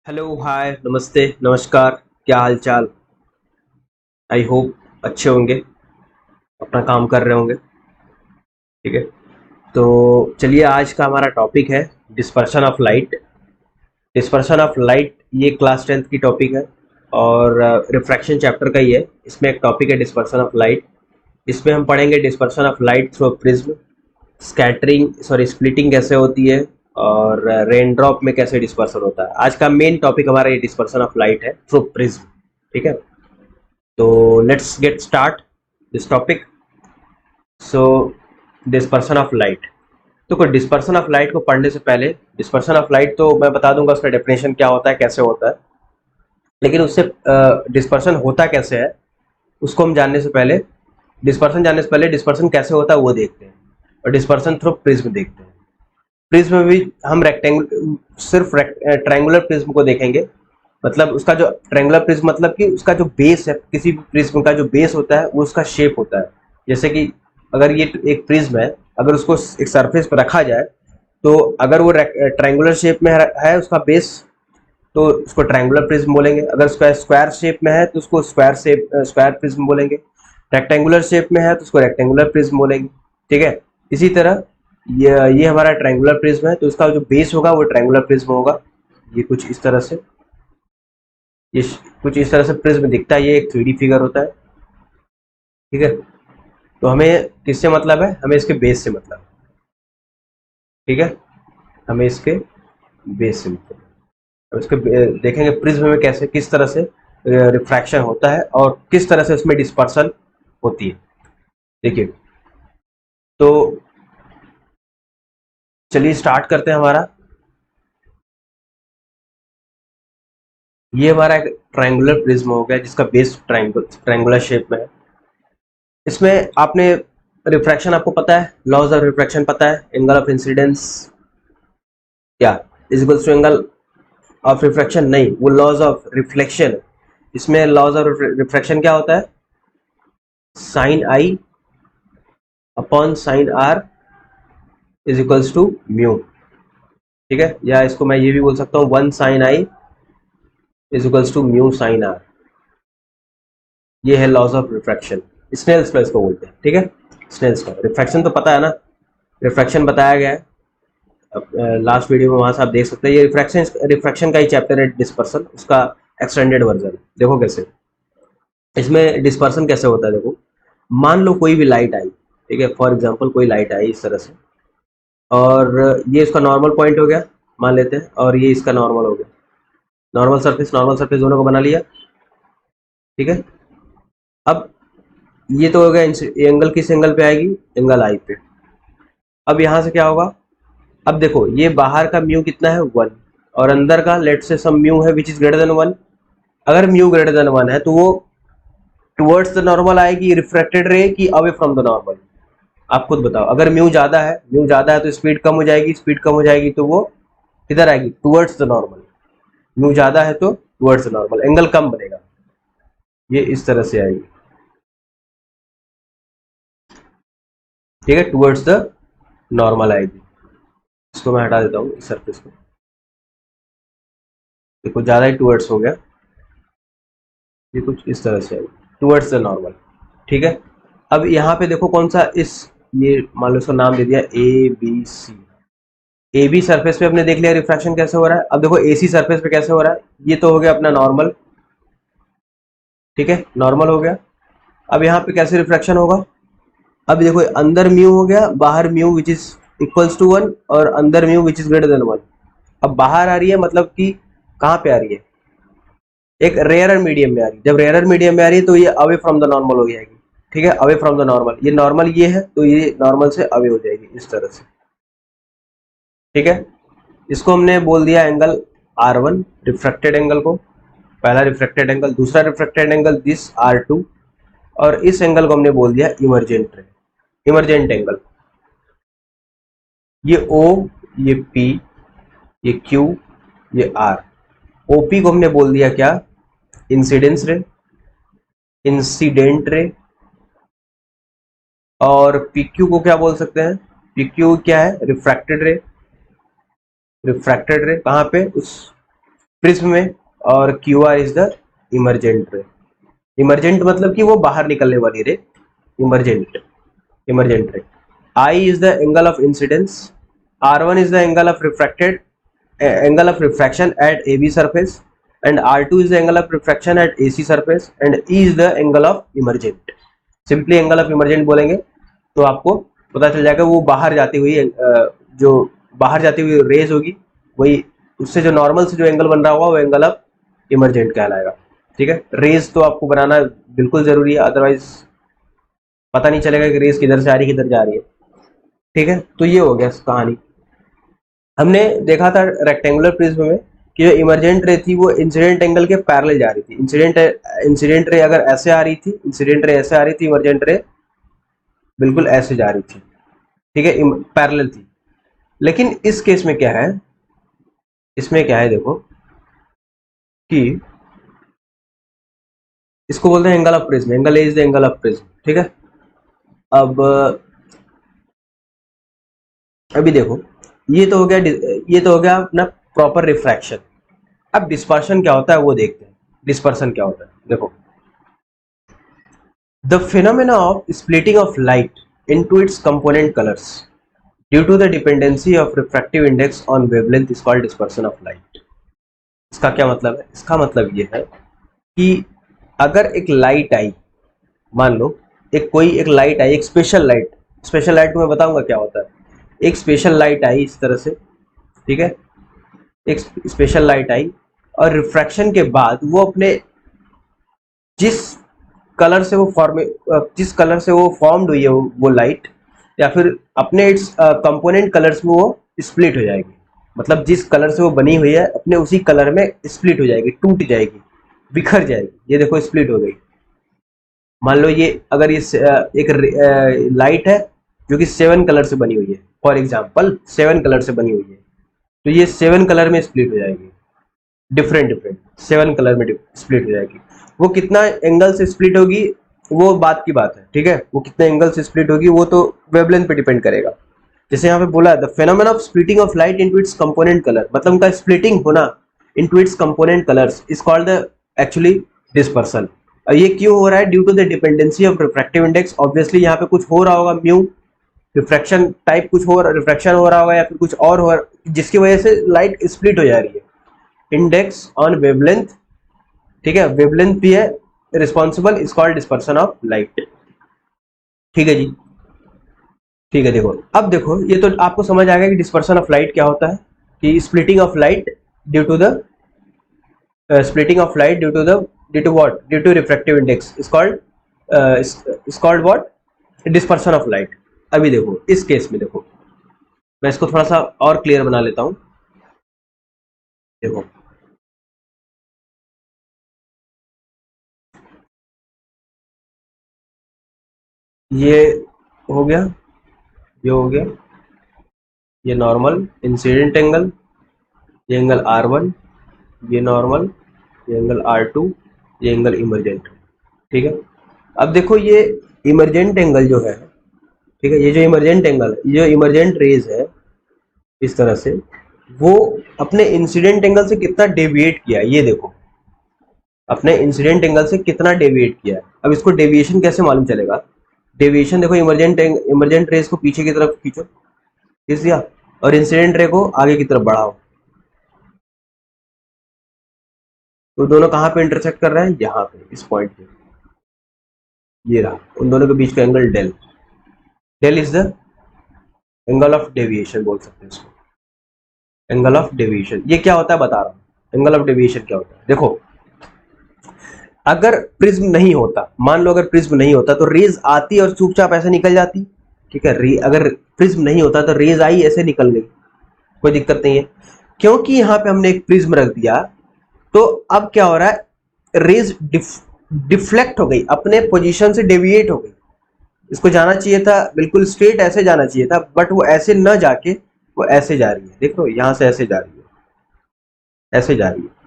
Hello, हाय, नमस्ते, नमस्कार। क्या हाल चाल? आई होप अच्छे होंगे, अपना काम कर रहे होंगे। ठीक है। तो चलिए, आज का हमारा टॉपिक है dispersion of light. Dispersion of light ये क्लास 10th की टॉपिक है और रिफ्रैक्शन चैप्टर का ही है। इसमें एक टॉपिक है डिस्पर्शन ऑफ लाइट। इसमें हम पढ़ेंगे dispersion of light through prism, splitting कैसे होती है और रेन ड्रॉप में कैसे डिस्पर्सन होता है। आज का मेन टॉपिक हमारा ये डिस्पर्सन ऑफ लाइट है थ्रू प्रिज्म। ठीक है। तो let's get start this topic. So dispersion of light. तो कोई डिस्पर्सन ऑफ लाइट को पढ़ने से पहले, डिस्पर्सन ऑफ लाइट तो मैं बता दूंगा उसका डेफिनेशन क्या होता है, कैसे होता है। लेकिन उससे डिस्पर्सन होता कैसे है उसको हम जानने से पहले, डिस्पर्सन जानने से पहले डिस्पर्सन कैसे होता है वो देखते हैं। और डिस्पर्सन थ्रू प्रिज्म देखते हैं। प्रिज्म में भी हम सिर्फ ट्रायंगुलर प्रिज्म को देखेंगे। मतलब उसका जो ट्रायंगुलर प्रिज्म मतलब कि उसका जो बेस है, किसी भी प्रिज्म का जो बेस होता है वो उसका शेप होता है। जैसे कि अगर ये एक प्रिज्म है, अगर उसको एक सरफेस पर रखा जाए तो अगर वो ट्रायंगुलर शेप में है उसका बेस, तो उसको ट्रायंगुलर प्रिज्म बोलेंगे। अगर उसका स्क्वायर शेप में है तो उसको स्क्वायर प्रिज्म बोलेंगे। रेक्टेंगुलर शेप में है तो उसको रेक्टेंगुलर प्रिज्म बोलेंगे। ठीक है। इसी तरह ये हमारा ट्रायंगुलर प्रिज्म है तो इसका जो बेस होगा वो ट्रायंगुलर प्रिज्म होगा। ये कुछ इस तरह से, ये कुछ इस तरह से प्रिज्म दिखता है। ये एक 3D फिगर होता है। ठीक है। तो हमें किससे मतलब है? हमें इसके बेस से मतलब है। ठीक है। हमें इसके बेस से मतलब है। अब इसके देखेंगे प्रिज्म में कैसे, किस तरह से रिफ्रैक्शन होता है और किस तरह से उसमें डिस्पर्सन होती है। देखिए, तो चलिए स्टार्ट करते हैं हमारा। ये हमारा एक ट्रायंगुलर प्रिज्म हो गया जिसका बेस ट्रायंगुलर शेप में है। इसमें आपने रिफ्रैक्शन आपको पता है, लॉज ऑफ रिफ्रैक्शन पता है, एंगल ऑफ इंसिडेंस क्या is equals to angle of refraction, नहीं, वो लॉज ऑफ रिफ्लेक्शन। इसमें लॉज ऑफ रिफ्रैक्शन क्या होता है? Sine i upon sine r is equals to mu. ठीक है। या इसको मैं ये भी बोल सकता हूँ, one sine i is equals to mu sine r. ये है laws of refraction. Snell's law इसको बोलते हैं। ठीक है। Snell's law. रिफ्रैक्शन तो पता है ना, रिफ्रैक्शन बताया गया है लास्ट वीडियो में, वहां से आप देख सकते हैं। ये रिफ्रैक्शन का ही चैप्टर है डिस्पर्सन, उसका एक्सटेंडेड वर्जन। देखो कैसे इसमें डिस्पर्सन कैसे होता है। देखो, मान लो कोई भी लाइट आई, ठीक है, फॉर एग्जांपल कोई लाइट आई इस तरह से, और ये इसका नॉर्मल पॉइंट हो गया मान लेते हैं, और ये इसका नॉर्मल हो गया। नॉर्मल सरफेस दोनों को बना लिया। ठीक है। अब ये तो हो गया, एंगल किस एंगल पे आएगी? एंगल आई पे। अब यहाँ से क्या होगा? अब देखो, ये बाहर का म्यू कितना है? 1, और अंदर का लेट से सम म्यू है विच इज ग्रेटर देन 1। अगर म्यू ग्रेटर देन 1 है तो वो टुवर्ड्स द नॉर्मल आएगी रिफ्रैक्टेड रे की अवे फ्रॉम द नॉर्मल? आप खुद बताओ। अगर म्यू ज्यादा है तो स्पीड कम हो जाएगी, स्पीड कम हो जाएगी तो वो किधर आएगी? Towards the normal. म्यू ज्यादा है तो टुवर्ड्स द नॉर्मल, एंगल कम बनेगा। ये इस तरह से आएगी। ठीक है, टुवर्ड्स द नॉर्मल आएगी। इसको मैं हटा देता हूँ इस सरफेस को। देखो ज्यादा ही टुवर्ड्स हो गया। ये कुछ इस तरह से आएगी टुवर्ड्स द नॉर्मल। ठीक है। अब यहाँ पे देखो कौन सा, इस ये मान लो इसको नाम दे दिया A B C. A B surface पे अपने देख लिया रिफ्रैक्शन कैसे हो रहा है। अब देखो ए सी सरफेस पे कैसे हो रहा है। ये तो हो गया अपना नॉर्मल। ठीक है, नॉर्मल हो गया। अब यहाँ पे कैसे रिफ्रैक्शन होगा? अब देखो, अंदर म्यू हो गया, बाहर mu which is equals to 1, और अंदर mu which is greater than 1। अब बाहर आ रही है मतलब कि कहाँ पे आ रही है? एक रेयर मीडियम में आ रही है। जब रेयर मीडियम में आ रही है तो ये अवे फ्रॉम द नॉर्मल हो जाएगी। ठीक है, अवे फ्रॉम द नॉर्मल। ये नॉर्मल ये है तो ये नॉर्मल से अवे हो जाएगी इस तरह से। ठीक है। इसको हमने बोल दिया एंगल R1, रिफ्रैक्टेड एंगल को, पहला रिफ्रैक्टेड एंगल। दूसरा रिफ्रैक्टेड एंगल दिस R2, और इस एंगल को हमने बोल दिया इमरजेंट एंगल। ये O, ये P, ये Q, ये R। OP को हमने बोल दिया क्या? Incident ray. और PQ को क्या बोल सकते हैं? PQ क्या है? रिफ्रैक्टेड रे। कहाँ पे? उस प्रिज्म में, और Q R is the emergent ray. Emergent मतलब कि वो बाहर निकलने वाली रे, emergent, emergent ray. I is the angle of incidence, R1 is the angle of refracted angle of refraction at AB surface, and R2 is the angle of refraction at AC surface, and E is the angle of emergent. Simply angle of emergent बोलेंगे तो आपको पता चल जाएगा वो बाहर जाती हुई जो बाहर जाती हुई रेज होगी, वही उससे जो नॉर्मल से जो एंगल बन रहा होगा वो एंगल ऑफ इमरजेंट कहलाएगा। ठीक है, रेज तो आपको बनाना बिल्कुल जरूरी है, अदरवाइज पता नहीं चलेगा कि रेज किधर से आ रही है किधर जा रही है। ठीक है, तो ये हो गया कहानी। हमने देखा था रेक्टेंगुलर प्रिज्म में कि जो इमरजेंट रे थी वो इंसिडेंट एंगल के पैरेलल जा रही थी। इंसिडेंट रे अगर ऐसे आ रही थी, इंसिडेंट रे ऐसे आ रही थी, इमरजेंट रे बिल्कुल ऐसे जा रही थी। ठीक है, पैरेलल थी। लेकिन इस केस में क्या है, इसमें क्या है देखो कि इसको बोलते हैं angle of prism, angle A is the angle of prism. ठीक है, अब अभी देखो ये तो हो गया, ये तो हो गया अपना प्रॉपर रिफ्रैक्शन। अब डिस्पर्शन क्या होता है वो देखते हैं। डिस्पर्शन क्या होता है देखो, the phenomena of splitting of light into its component colours due to the dependency of refractive index on wavelength is called dispersion of light. इसका क्या मतलब है? इसका मतलब ये है कि अगर एक लाइट आई, मान लो एक लाइट आई, एक स्पेशल लाइट, स्पेशल लाइट को मैं बताऊंगा क्या होता है। एक स्पेशल लाइट आई इस तरह से, ठीक है, एक स्पेशल लाइट आई और रिफ्रैक्शन के बाद वो अपने जिस कलर से जिस कलर से वो फॉर्म्ड हुई है वो लाइट, या फिर अपने इट्स कंपोनेंट कलर्स में वो स्प्लिट हो जाएगी। मतलब जिस कलर से वो बनी हुई है अपने उसी कलर में स्प्लिट हो जाएगी, टूट जाएगी, बिखर जाएगी। ये देखो स्प्लिट हो गई। मान लो ये अगर ये एक लाइट है जो कि 7 कलर से बनी हुई है, फॉर एग्जाम्पल 7 कलर से बनी हुई है, तो ये 7 कलर में स्प्लिट हो जाएगी, डिफरेंट डिफरेंट 7 कलर में स्प्लिट हो जाएगी। वो कितना एंगल से स्प्लिट होगी वो बात की बात है। ठीक है, वो कितने एंगल से स्प्लिट होगी वो तो वेवलेंथ पे डिपेंड करेगा। जैसे यहाँ पे बोला है the phenomena of splitting of light into its component colour, मतलब उनका स्प्लिटिंग होना into its component colours is called the actually dispersion. ये क्यों हो रहा है? Due to the dependency of refractive index. Obviously यहाँ पे कुछ हो रहा होगा, म्यू रिफ्रैक्शन टाइप कुछ हो रहा, रिफ्रैक्शन हो रहा होगा या फिर कुछ और हो रहा, जिसकी वजह से लाइट स्प्लिट हो जा रही है। इंडेक्स ऑन वेवलेंथ, ठीक है, वेवलेंथ भी है responsible, is called dispersion of light. ठीक है जी, ठीक है। देखो अब देखो ये तो आपको समझ आ गया कि डिस्पर्सन ऑफ लाइट क्या होता है, कि splitting of light due to the splitting of light due to what, due to refractive index is called what, dispersion of light. अभी देखो इस केस में देखो मैं इसको थोड़ा सा और क्लियर बना लेता हूं। देखो ये हो गया, ये हो गया, ये नॉर्मल इंसिडेंट एंगल, ये एंगल R1, ये नॉर्मल, ये एंगल R2, ये एंगल इमरजेंट। ठीक है, अब देखो ये इमरजेंट एंगल जो है, ठीक है, ये जो इमरजेंट एंगल है, ये जो इमरजेंट रेज है इस तरह से, वो अपने इंसिडेंट एंगल से कितना डेविएट किया है, ये देखो अपने इंसिडेंट एंगल से कितना डेविएट किया है। अब इसको डेविएशन कैसे मालूम चलेगा? डेविएशन देखो, इमरजेंट रेज को पीछे की तरफ खींचो, खींच दिया, और इंसिडेंट रे को आगे की तरफ बढ़ाओ, तो दोनों कहाँ पे इंटरसेक्ट कर रहे हैं? यहाँ पे, इस पॉइंट पे। ये रहा उन दोनों के बीच का angle del. Del is the angle of deviation, बोल सकते हैं इसको, एंगल ऑफ डेविएशन। ये क्या होता है बता रहा हूँ, एंगल ऑफ डेविएशन क्या होता है। देखो अगर प्रिज्म नहीं होता, मान लो अगर प्रिज्म नहीं होता तो रेज आती और चुपचाप ऐसे निकल जाती। ठीक है, अगर प्रिज्म नहीं होता तो रेज आई ऐसे निकल गई, कोई दिक्कत नहीं है। क्योंकि यहाँ पे हमने एक प्रिज्म रख दिया तो अब क्या हो रहा है, रेज डिफ्लेक्ट हो गई, अपने पोजीशन से डेविएट हो गई। इसको जाना चाहिए था बिल्कुल स्ट्रेट, ऐसे जाना चाहिए था, बट वो ऐसे न जाके वो ऐसे जा रही है। देखो यहां से ऐसे जा रही है, ऐसे जा रही है,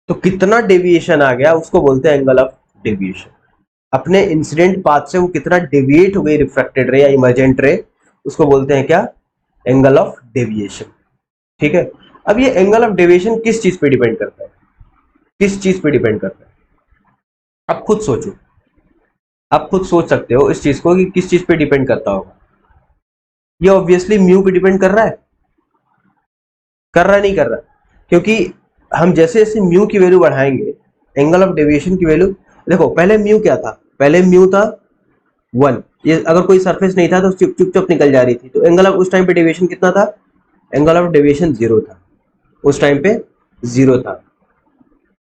तो कितना डेविएशन आ गया उसको बोलते हैं एंगल ऑफ डेविएशन। अपने इंसिडेंट पाथ से वो कितना डेविएट हो गई रिफ्रैक्टेड रे या इमरजेंट रे, उसको बोलते हैं क्या? Angle of deviation. ठीक है, अब ये एंगल ऑफ डेविएशन किस चीज पे डिपेंड करता है, किस चीज पे डिपेंड करता है? आप खुद सोचो, आप खुद सोच सकते हो इस चीज को कि किस चीज पे डिपेंड करता होगा। ये ऑब्वियसली म्यू पे डिपेंड कर रहा है, कर रहा है नहीं कर रहा? क्योंकि हम जैसे जैसे म्यू की वैल्यू बढ़ाएंगे, एंगल ऑफ डेविएशन की वैल्यू, देखो पहले म्यू क्या था, पहले म्यू था 1, ये अगर कोई सरफेस नहीं था तो चुप चुप चुप निकल जा रही थी, तो एंगल ऑफ उस टाइम पे डेविएशन कितना था? एंगल ऑफ डेविएशन 0 था, उस टाइम पे 0 था।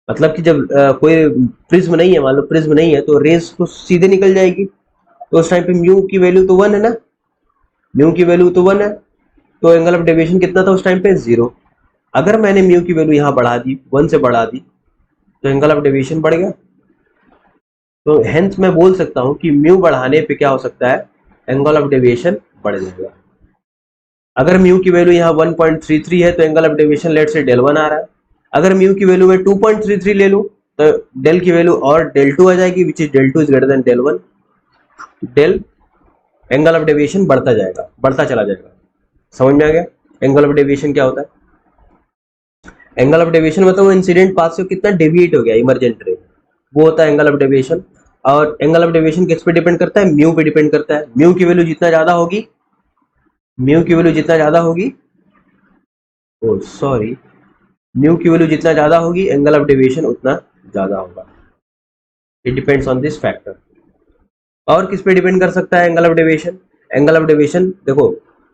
मतलब कि जब कोई प्रिज्म नहीं है, मान लो प्रिज्म नहीं है, तो रेज तो सीधे निकल जाएगी, तो उस टाइम पे म्यू की वैल्यू तो 1 है ना, म्यू की वैल्यू तो 1 है, तो एंगल ऑफ डेविएशन कितना था उस टाइम पे? 0। अगर मैंने म्यू की वैल्यू यहाँ बढ़ा दी, 1 से बढ़ा दी, तो एंगल ऑफ डेविएशन बढ़ गया। तो हेंस मैं बोल सकता हूँ कि म्यू बढ़ाने पे क्या हो सकता है, एंगल ऑफ डेविएशन बढ़ जाएगा। अगर म्यू की वैल्यू यहाँ 1.33 है तो एंगल ऑफ डेविएशन लेट से del 1 आ रहा है। अगर म्यू की वैल्यू मैं 2.33 ले लूँ तो डेल की वैल्यू और del 2 आ जाएगी, which is del 2 is greater than del 1। Del angle of deviation बढ़ता जाएगा, बढ़ता चला जाएगा। समझ में आ गया एंगल ऑफ डेविएशन क्या होता है? एंगल ऑफ डेविएशन मतलब वो इंसिडेंट पाथ से कितना डेविएट हो गया, इमरजेंट रे, वो होता है एंगल ऑफ डेविएशन। और एंगल ऑफ डेविएशन किस पे डिपेंड करता है? म्यू पे डिपेंड करता है। म्यू की वैल्यू जितना ज्यादा होगी, म्यू की वैल्यू जितना ज्यादा होगी, ओ सॉरी, म्यू की वैल्यू जितना ज्यादा होगी एंगल ऑफ डेविएशन उतना ज्यादा होगा। It depends on this factor. और किस पे डिपेंड कर सकता है angle of deviation? Angle of deviation देखो,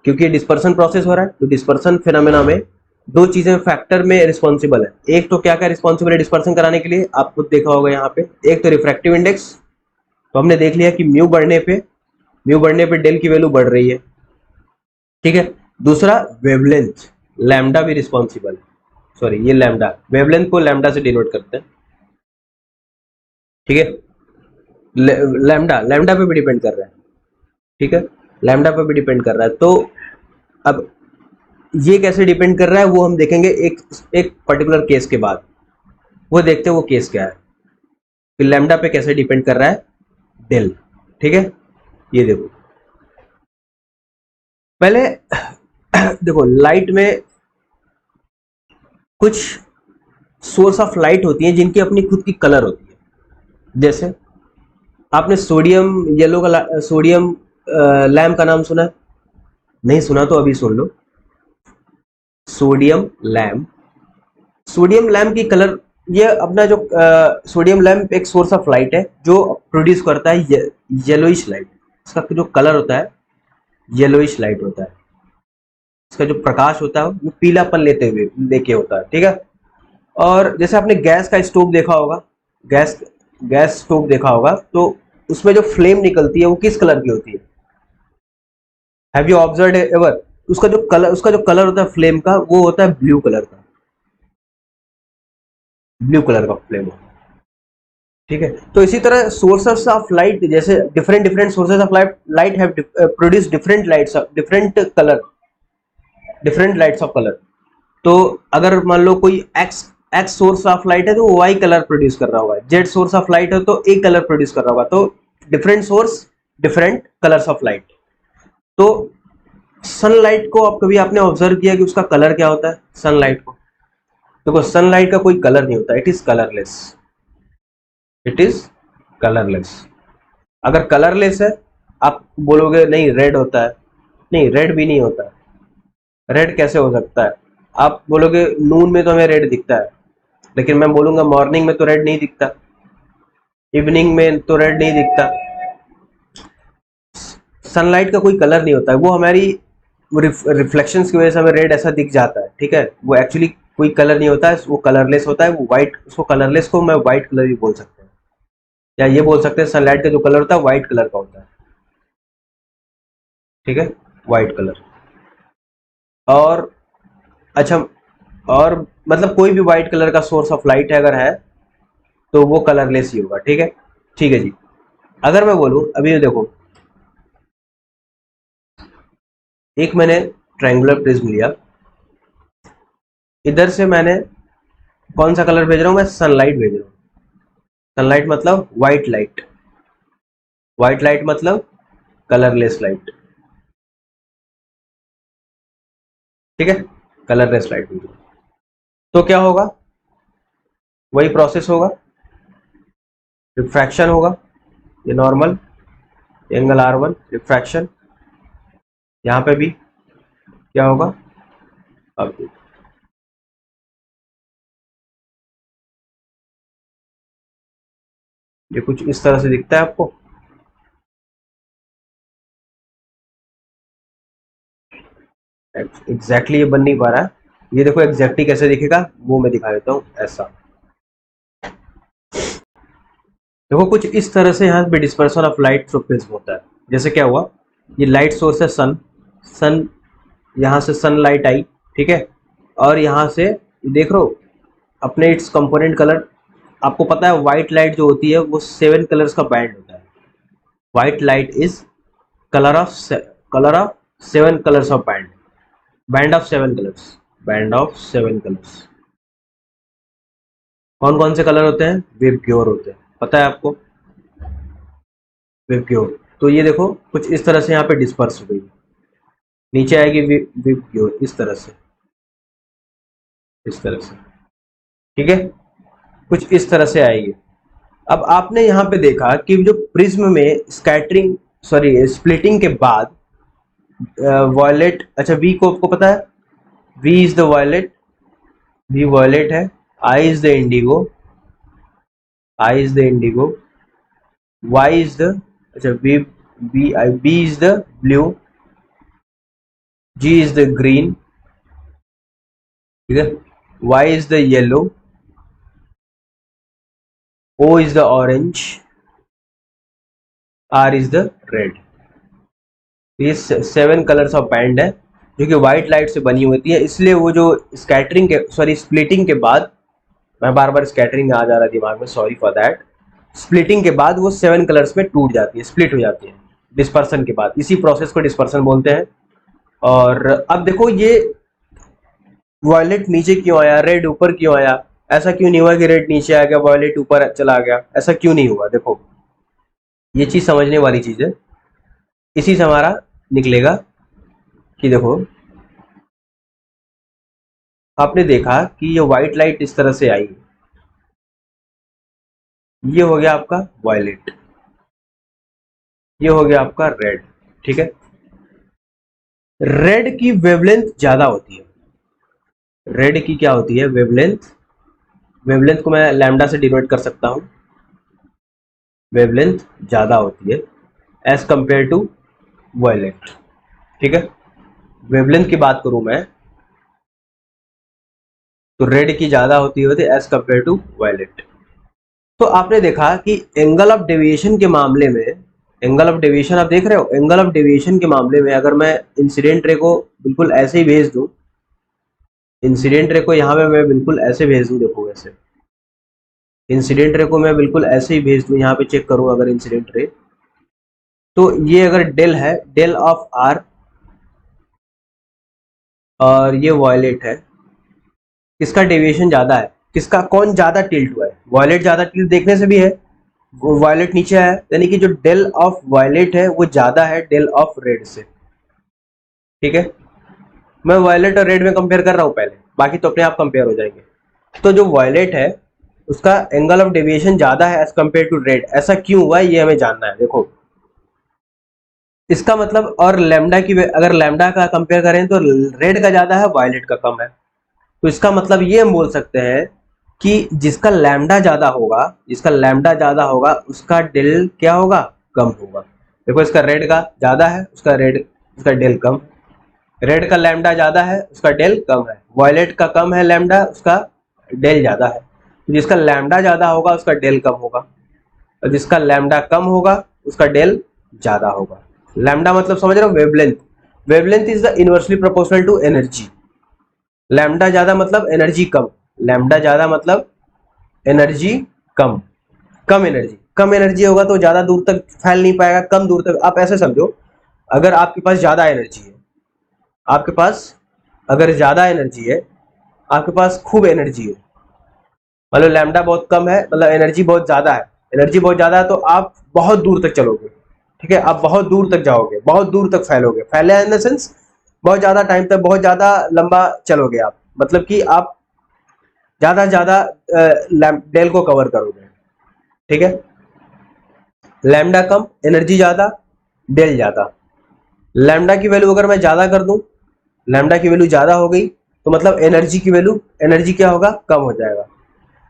क्योंकि डिस्पर्सन प्रोसेस हो रहा है, तो डिस्पर्सन फिनोमेना में दो चीजें फैक्टर में रिस्पॉन्सिबल है। एक तो क्या क्या रिस्पॉन्सिबल है डिस्पर्सन कराने के लिए, आप खुद देखा होगा यहाँ पे, एक तो रिफ्रैक्टिव इंडेक्स, तो हमने देख लिया कि म्यू बढ़ने पे डेल की वैल्यू बढ़ रही है, ठीक है। दूसरा वेवलेंथ, लैम्डा भी रिस्पॉन्सिबल है, सॉरी ये लैम्डा, वेवलेंथ को लैम्डा से डिनोट करते हैं, ठीक है। लैम्डा लैम्डा पे भी डिपेंड कर रहा है, ठीक है, लैम्डा पे भी डिपेंड कर रहा है। तो अब ये कैसे डिपेंड कर रहा है वो हम देखेंगे एक एक पर्टिकुलर केस के बाद, वो देखते हैं वो केस क्या है कि लैम्डा पे कैसे डिपेंड कर रहा है डेल, ठीक है। ये देखो पहले देखो लाइट में कुछ सोर्स ऑफ लाइट होती है जिनकी अपनी खुद की कलर होती है। जैसे आपने सोडियम येलो का सोडियम लैम्प का नाम सुना है? नहीं सुना तो अभी सुन लो। सोडियम लैम्प, सोडियम लैम्प की कलर, ये अपना जो सोडियम लैम्प एक सोर्स ऑफ लाइट है जो प्रोड्यूस करता है येलोइश लाइट। इसका जो कलर होता है येलोइश लाइट होता है, इसका जो प्रकाश होता है वो पीलापन लेके होता है, ठीक है। और जैसे आपने गैस का स्टोव देखा होगा, गैस गैस स्टोव देखा होगा, तो उसमें जो फ्लेम निकलती है वो किस कलर की होती है? Have you observe ever? उसका जो कलर होता है फ्लेम का, वो होता है ब्लू कलर का, ब्लू कलर का फ्लेम होता है, ठीक है। तो इसी तरह सोर्सेस ऑफ लाइट, जैसे different different sources of light light have produce different lights, different colour, different lights off colour. तो अगर मान लो कोई x x source of light है तो वो वाई कलर प्रोड्यूस कर रहा होगा, जेड सोर्स ऑफ लाइट है तो ए कलर प्रोड्यूस कर रहा होगा। तो different source, different colours of light. तो सनलाइट को आप कभी आपने ऑब्जर्व किया कि उसका कलर क्या होता है? सनलाइट को देखो, सनलाइट का कोई कलर नहीं होता, it is colourless, it is colourless. अगर कलरलेस है, आप बोलोगे नहीं रेड होता है, नहीं रेड भी नहीं होता है। रेड कैसे हो सकता है? आप बोलोगे नून में तो हमें रेड दिखता है, लेकिन मैं बोलूंगा मॉर्निंग में तो रेड नहीं दिखता, इवनिंग में तो रेड नहीं दिखता। सनलाइट का कोई कलर नहीं होता है, वो हमारी रिफ्लेक्शंस की वजह से हमें रेड ऐसा दिख जाता है, ठीक है। वो एक्चुअली कोई कलर नहीं होता है, वो कलरलेस होता है, वो व्हाइट, उसको कलरलेस को मैं व्हाइट कलर भी बोल सकते हैं, या ये बोल सकते हैं सनलाइट का जो कलर होता है व्हाइट कलर का होता है, ठीक है, व्हाइट कलर। और अच्छा, और मतलब कोई भी व्हाइट कलर का सोर्स ऑफ लाइट अगर है तो वो कलरलेस ही होगा, ठीक है। ठीक है जी। अगर मैं बोलूं अभी देखो, एक मैंने ट्रायंगुलर प्रिज्म लिया, इधर से मैंने कौन सा कलर भेज रहा हूं? मैं सनलाइट भेज रहा हूं। सनलाइट मतलब व्हाइट लाइट, व्हाइट लाइट मतलब कलरलेस लाइट, ठीक है, कलरलेस लाइट भेज रहा हूं। तो क्या होगा, वही प्रोसेस होगा, रिफ्रैक्शन होगा, ये नॉर्मल एंगल R1 रिफ्रैक्शन, यहाँ पे भी क्या होगा, अब ये कुछ इस तरह से दिखता है आपको, एग्जैक्टली ये बन नहीं पा रहा है, ये देखो एग्जैक्टली कैसे दिखेगा वो मैं दिखा देता हूँ, ऐसा देखो कुछ इस तरह से यहाँ पे dispersion of light through prism होता है। जैसे क्या हुआ, ये लाइट सोर्स है सन, सन यहाँ से सनलाइट आई, ठीक है, और यहाँ से देख रहे हो अपने इट्स कंपोनेंट कलर, आपको पता है व्हाइट लाइट जो होती है वो 7 कलर्स का बैंड होता है, white light is colour of 7 colours of band, band of 7 colours, band of 7 colours. कौन कौन से कलर होते हैं, वेव प्योर होते हैं, पता है आपको, वेव प्योर। तो ये देखो कुछ इस तरह से यहाँ पे डिस्पर्स हो गई, नीचे आएगी वेव प्योर इस तरह से, इस तरह से, ठीक है, कुछ इस तरह से आएगी। अब आपने यहाँ पे देखा कि जो प्रिज्म में स्कैटरिंग सॉरी स्प्लिटिंग के बाद वॉयलेट, अच्छा वी को आपको पता है, V is the violet, V violet है, I is the indigo, I is the indigo, Y is the, अच्छा V B I B is the blue, G is the green, ठीक है, Y is the yellow, O is the orange, R is the red. ये 7 colours of band है जो कि white light से बनी होती है, इसलिए वो जो स्कैटरिंग के सॉरी स्प्लिटिंग के बाद, मैं बार बार स्कैटरिंग आ जा रहा है दिमाग में, सॉरी फॉर दैट, स्प्लिटिंग के बाद वो 7 कलर्स में टूट जाती है, स्प्लिट हो जाती है डिस्पर्सन के बाद, इसी प्रोसेस को डिस्पर्सन बोलते हैं। और अब देखो ये वॉयलेट नीचे क्यों आया, रेड ऊपर क्यों आया, ऐसा क्यों नहीं हुआ कि रेड नीचे आ गया वॉयलेट ऊपर चला गया, ऐसा क्यों नहीं हुआ, देखो ये चीज समझने वाली चीज है, इसी से हमारा निकलेगा कि देखो आपने देखा कि ये व्हाइट लाइट इस तरह से आई, ये हो गया आपका वायलेट, ये हो गया आपका रेड, ठीक है, रेड की वेवलेंथ ज्यादा होती है, रेड की क्या होती है वेवलेंथ, वेवलेंथ को मैं लैम्डा से डिनोट कर सकता हूं, वेवलेंथ ज्यादा होती है एज कंपेयर टू वायलेट, ठीक है, वेवलेंथ की बात करूं मैं तो रेड की ज्यादा होती है एज कंपेयर टू वायलेट। तो आपने देखा कि एंगल ऑफ डेविएशन के मामले में, एंगल ऑफ डेविएशन आप देख रहे हो, एंगल ऑफ डेविएशन के मामले में अगर मैं इंसिडेंट रे को बिल्कुल ऐसे ही भेज दूं, इंसिडेंट रे को यहाँ पे मैं बिल्कुल ऐसे भेज दूं, देखो वैसे इंसिडेंट रे को मैं बिल्कुल ऐसे ही भेज दूं, यहाँ पे चेक करूं अगर इंसिडेंट रे, तो ये अगर डेल है, डेल ऑफ आर, और ये वॉयलेट है, किसका डेविएशन ज्यादा है, किसका कौन ज्यादा टिल्ट हुआ है, वॉयलेट ज्यादा टिल्ट देखने से भी है, वायलेट नीचे है, यानी कि जो डेल ऑफ वायलेट है वो ज्यादा है डेल ऑफ रेड से, ठीक है, मैं वायलेट और रेड में कंपेयर कर रहा हूं पहले, बाकी तो अपने आप कंपेयर हो जाएंगे। तो जो वायलेट है उसका एंगल ऑफ डेविएशन ज्यादा है एज कंपेयर टू रेड, ऐसा क्यों हुआ है ये हमें जानना है, देखो इसका मतलब, और लैम्डा की अगर लैम्डा का कंपेयर करें तो रेड का ज्यादा है वायलेट का कम है, तो इसका मतलब ये हम बोल सकते हैं कि जिसका लैम्डा ज्यादा होगा, जिसका लैम्डा ज्यादा होगा उसका डेल क्या होगा, कम होगा। देखो इसका रेड का ज्यादा है, उसका डेल कम, रेड का लैम्डा ज्यादा है उसका डेल कम है, वॉयलेट का कम है लैम्डा उसका डेल ज्यादा है, तो जिसका लैम्डा ज्यादा होगा उसका डेल कम होगा, और जिसका लैम्डा कम होगा उसका डेल ज्यादा होगा। लैम्डा मतलब समझ रहे हो, wavelength, wavelength is the inversely proportional to energy, lambda ज्यादा मतलब एनर्जी कम, लैम्डा ज्यादा मतलब एनर्जी कम, कम एनर्जी, कम एनर्जी होगा तो ज्यादा दूर तक फैल नहीं पाएगा, कम दूर तक, आप ऐसे समझो अगर आपके पास ज्यादा एनर्जी है, आपके पास अगर ज्यादा एनर्जी है, आपके पास खूब एनर्जी है, मतलब लैम्डा बहुत कम है, मतलब एनर्जी बहुत ज्यादा है, एनर्जी बहुत ज्यादा है तो आप बहुत दूर तक चलोगे, ठीक है, आप बहुत दूर तक जाओगे, बहुत दूर तक फैलोगे, फैले इन द सेंस बहुत ज्यादा टाइम तक, बहुत ज्यादा लंबा चलोगे आप, मतलब कि आप ज्यादा ज्यादा डेल को कवर करोगे, ठीक है। लैम्डा कम, एनर्जी ज्यादा, डेल ज्यादा। लैम्डा की वैल्यू अगर मैं ज्यादा कर दूं, लैम्डा की वैल्यू ज्यादा हो गई तो मतलब एनर्जी की वैल्यू, एनर्जी क्या होगा, कम हो जाएगा।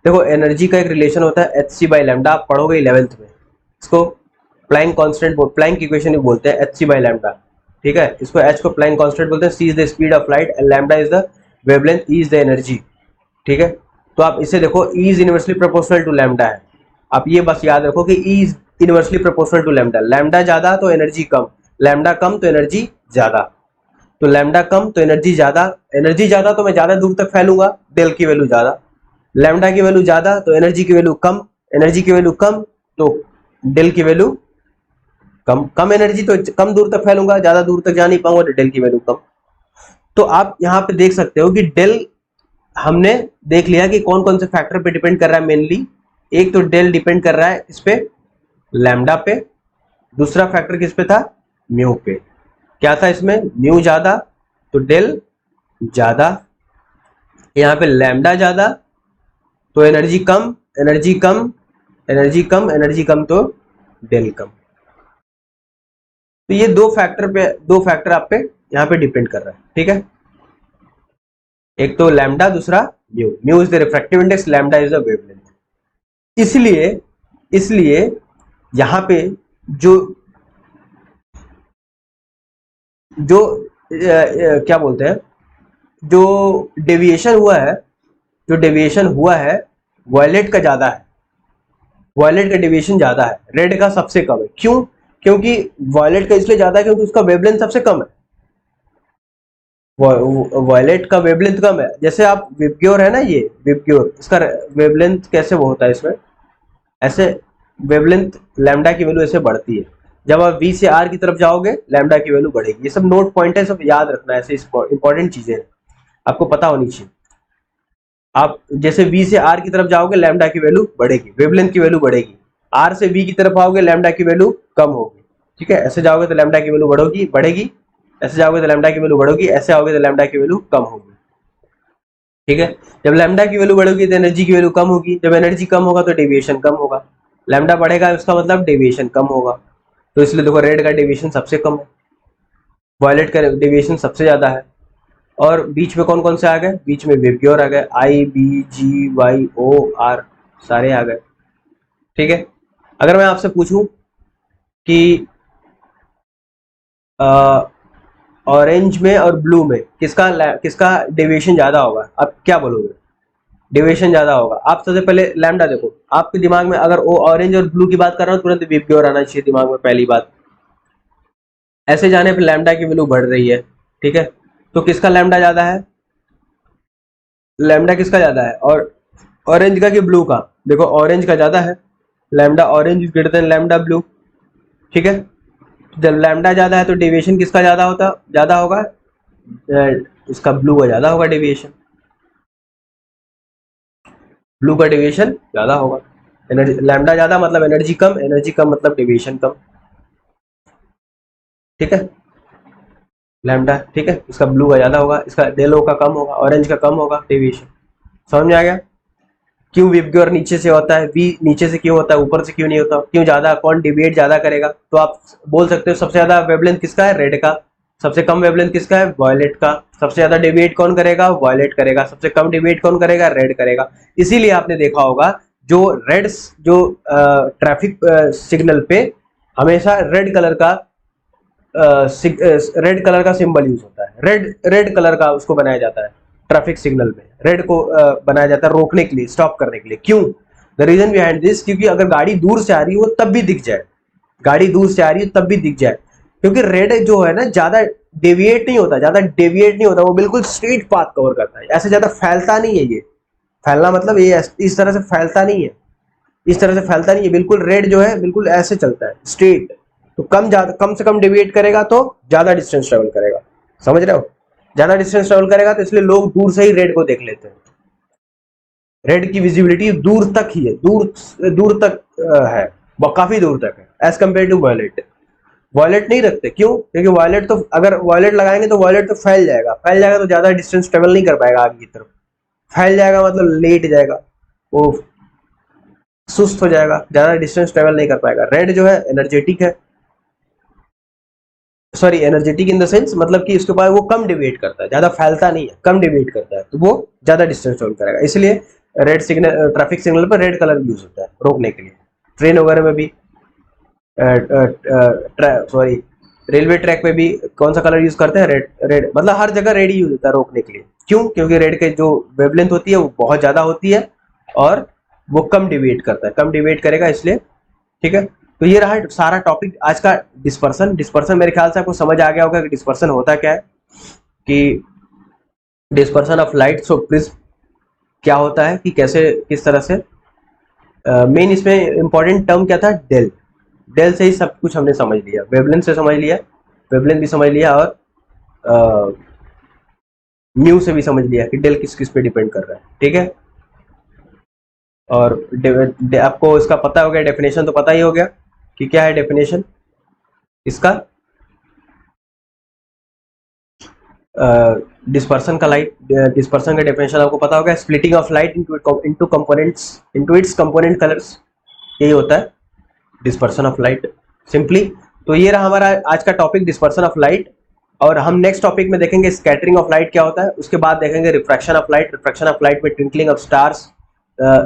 देखो एनर्जी का एक रिलेशन होता है एच सी बाई लैम्डा, आप पढ़ोगे 11th में इसको। प्लैंक कांस्टेंट, प्लैंक इक्वेशन भी बोलते हैं, एच सी बाई लैम्डा, ठीक है। इसको एच को प्लैंक कांस्टेंट बोलते हैं, C is the speed of light and lambda is the wavelength, E is the energy, ठीक है। तो आप इसे देखो, E is inversely proportional to lambda है। आप ये बस याद रखो कि E is inversely proportional to lambda, lambda ज्यादा तो एनर्जी कम, लैम्डा कम तो एनर्जी ज्यादा। तो लैम्डा कम तो एनर्जी ज्यादा, एनर्जी ज्यादा तो मैं ज्यादा दूर तक फैलूंगा, डेल की वैल्यू ज्यादा। लैम्डा की वैल्यू ज्यादा तो एनर्जी की वैल्यू कम, एनर्जी की वैल्यू कम तो डेल की वैल्यू कम, कम एनर्जी तो कम दूर तक फैलूंगा, ज्यादा दूर तक जा नहीं पाऊंगा तो डेल की वैल्यू कम। तो आप यहाँ पे देख सकते हो कि डेल हमने देख लिया कि कौन कौन से फैक्टर पे डिपेंड कर रहा है मेनली। एक तो डेल डिपेंड कर रहा है इस पे, लैम्डा पे। दूसरा फैक्टर किस पे था, म्यू पे। क्या था इसमें, म्यू ज्यादा तो डेल ज्यादा, यहाँ पे लैम्डा ज्यादा तो एनर्जी कम, एनर्जी कम, एनर्जी कम, एनर्जी कम तो डेल कम। तो ये दो फैक्टर आप पे यहाँ पे डिपेंड कर रहा है, ठीक है। एक तो लैम्डा, दूसरा mu. Mu is the refractive index, lambda is the wavelength. इसलिए इसलिए यहाँ पे जो जो क्या बोलते हैं, जो डेविएशन हुआ है, जो डेविएशन हुआ है वायलेट का ज्यादा है, वायलेट का डेविएशन ज्यादा है, रेड का सबसे कम है। क्यों, क्योंकि वायलेट का इसलिए ज्यादा है क्योंकि उसका वेवलेंथ सबसे कम है। वायलेट का वेवलेंथ कम है। जैसे आप विबग्योर है ना, ये विबग्योर, इसका वेवलेंथ कैसे वो होता है इसमें, ऐसे वेवलेंथ लैम्डा की वैल्यू ऐसे बढ़ती है। जब आप वी से आर की तरफ जाओगे लैम्डा की वैल्यू बढ़ेगी। ये सब नोट पॉइंट है, सब याद रखना है, ऐसे इंपॉर्टेंट चीजें हैं, आपको पता होनी चाहिए। आप जैसे वी से आर की तरफ जाओगे लैम्डा की वैल्यू बढ़ेगी, वेवलेंथ की वैल्यू बढ़ेगी। आर से वी की तरफ आओगे लैम्डा की वैल्यू कम होगी, ठीक है। ऐसे जाओगे तो लैम्डा की वैल्यू बढ़ोगी बढ़ेगी, ऐसे जाओगे तो लैम्डा की वैल्यू बढ़ोगी, ऐसे आओगे तो लैम्डा की वैल्यू कम होगी, ठीक है। जब लैम्डा की वैल्यू बढ़ोगी तो एनर्जी की वैल्यू कम होगी, जब एनर्जी कम होगा तो डेविएशन कम होगा। लैम्डा बढ़ेगा उसका मतलब डेविएशन कम होगा। तो इसलिए देखो रेड का डेविएशन सबसे कम है, वायलेट का डेविएशन सबसे ज्यादा है। और बीच में कौन कौन से आ गए, बीच में विबग्योर आ गए, आई बी जी वाई ओ आर सारे आ गए, ठीक है। अगर मैं आपसे पूछूं कि ऑरेंज में और ब्लू में किसका डेविएशन ज्यादा होगा, आप क्या बोलोगे, डेविएशन ज्यादा होगा। आप सबसे पहले लैम्डा देखो, आपके दिमाग में अगर वो ऑरेंज और ब्लू की बात कर रहा हूं तुरंत विबग्योर आना चाहिए दिमाग में पहली बात। ऐसे जाने पर लैम्डा की वैल्यू बढ़ रही है, ठीक है। तो किसका लैम्डा ज्यादा है, लैम्डा किसका ज्यादा है, और ऑरेंज का कि ब्लू का, देखो ऑरेंज का ज्यादा है, lambda orange is greater then lambda blue, ठीक है। जब लैम्डा ज्यादा है तो डेविएशन किसका ज्यादा होगा, इसका ब्लू का ज्यादा होगा डेविएशन, ब्लू का डेविएशन ज्यादा होगा। एनर्जी लैम्डा ज्यादा मतलब एनर्जी कम, एनर्जी कम मतलब डेविएशन कम, ठीक है। लैम्डा, ठीक है, इसका ब्लू का ज्यादा होगा, इसका डेलो का कम होगा, ऑरेंज का कम होगा डेविएशन। समझ में आ गया, क्यों विबग्योर नीचे से होता है, वी नीचे से क्यों होता है, ऊपर से क्यों नहीं होता, क्यों ज्यादा, कौन डिविएट ज्यादा करेगा। तो आप बोल सकते हो सबसे ज्यादा वेवलेंथ किसका है, रेड का। सबसे कम वेवलेंथ किसका है, वायलेट का। सबसे ज्यादा डिविएट कौन करेगा, वायलेट करेगा। सबसे कम डिविएट कौन करेगा, रेड करेगा। इसीलिए आपने देखा होगा जो रेड, जो ट्रैफिक सिग्नल पे हमेशा रेड कलर का सिंबल यूज होता है, रेड रेड कलर का उसको बनाया जाता है ट्रैफिक सिग्नल में, रेड को बनाया जाता है रोकने के लिए, स्टॉप करने के लिए। क्यों, द रीजन बिहाइंड दिस, क्योंकि अगर गाड़ी दूर से आ रही है वो तब भी दिख जाए, गाड़ी दूर से आ रही है तब भी दिख जाए। क्योंकि रेड जो है ना ज्यादा डेविएट नहीं होता, ज्यादा डेविएट नहीं होता, वो बिल्कुल स्ट्रेट पाथ कवर करता है, ऐसे ज्यादा फैलता नहीं है। ये फैलना मतलब ये इस तरह से फैलता नहीं है, इस तरह से फैलता नहीं है, बिल्कुल रेड जो है बिल्कुल ऐसे चलता है स्ट्रेट। तो कम से कम डेविएट करेगा तो ज्यादा डिस्टेंस ट्रेवल करेगा, समझ रहे हो, ज्यादा डिस्टेंस ट्रेवल करेगा तो इसलिए लोग दूर से ही रेड को देख लेते हैं। रेड की विजिबिलिटी दूर तक ही है, दूर दूर तक है, काफी दूर तक है as compare to violet. Violet नहीं रखते, क्यों, क्योंकि वायलेट तो अगर वायलेट लगाएंगे तो वायलेट तो फैल जाएगा, फैल जाएगा तो ज्यादा डिस्टेंस ट्रेवल नहीं कर पाएगा आगे की तरफ, फैल जाएगा मतलब लेट जाएगा, वो सुस्त हो जाएगा, ज्यादा डिस्टेंस ट्रेवल नहीं कर पाएगा। रेड जो है एनर्जेटिक है, sorry energetic in the sense मतलब कि इसके बाद वो कम डिविएट करता है, ज्यादा फैलता नहीं है, कम डिविएट करता है, तो वो ज्यादा डिस्टेंस ट्रेवल करेगा। इसलिए रेड सिग्नल, ट्रैफिक सिग्नल पर रेड कलर यूज होता है रोकने के लिए। ट्रेन वगैरह में भी, सॉरी रेलवे ट्रैक पे भी कौन सा कलर यूज करते हैं? रेड। रेड मतलब हर जगह रेड यूज होता है रोकने के लिए। क्यों? क्योंकि रेड के जो वेवलेंथ होती है वो बहुत ज्यादा होती है और वो कम डिविएट करता है, कम डिविएट करेगा इसलिए। ठीक है, तो ये रहा सारा टॉपिक आज का डिस्पर्सन। डिस्पर्सन मेरे ख्याल से आपको समझ आ गया होगा कि डिस्पर्सन होता क्या है, कि dispersion of light so prism क्या होता है, कि कैसे किस तरह से। मेन इसमें इंपॉर्टेंट टर्म क्या था? डेल। डेल से ही सब कुछ हमने समझ लिया, वेवलेंथ से समझ लिया, वेवलेंथ भी समझ लिया, और न्यू से भी समझ लिया कि डेल किस किस पे डिपेंड कर रहा है। ठीक है, और आपको इसका पता हो गया, डेफिनेशन तो पता ही हो गया कि क्या है डेफिनेशन इसका। डिस्पर्सन का लाइट, डिस्पर्सन का डेफिनेशन आपको पता होगा, splitting of light into components, into its component colours, यही होता है डिस्पर्सन ऑफ लाइट सिंपली। तो ये रहा हमारा आज का टॉपिक, डिस्पर्सन ऑफ लाइट। और हम नेक्स्ट टॉपिक में देखेंगे स्कैटरिंग ऑफ लाइट क्या होता है, उसके बाद देखेंगे refraction of light. Refraction of light में twinkling of stars,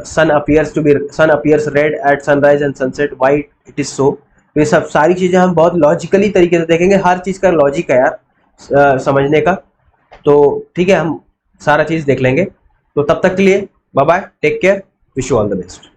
sun appears red at sunrise and sunset, why it is so. तो ये सब सारी चीजें हम बहुत लॉजिकली तरीके से देखेंगे, हर चीज का लॉजिक है यार समझने का। तो ठीक है, हम सारा चीज देख लेंगे। तो तब तक के लिए bye bye, take care, wish you all the best.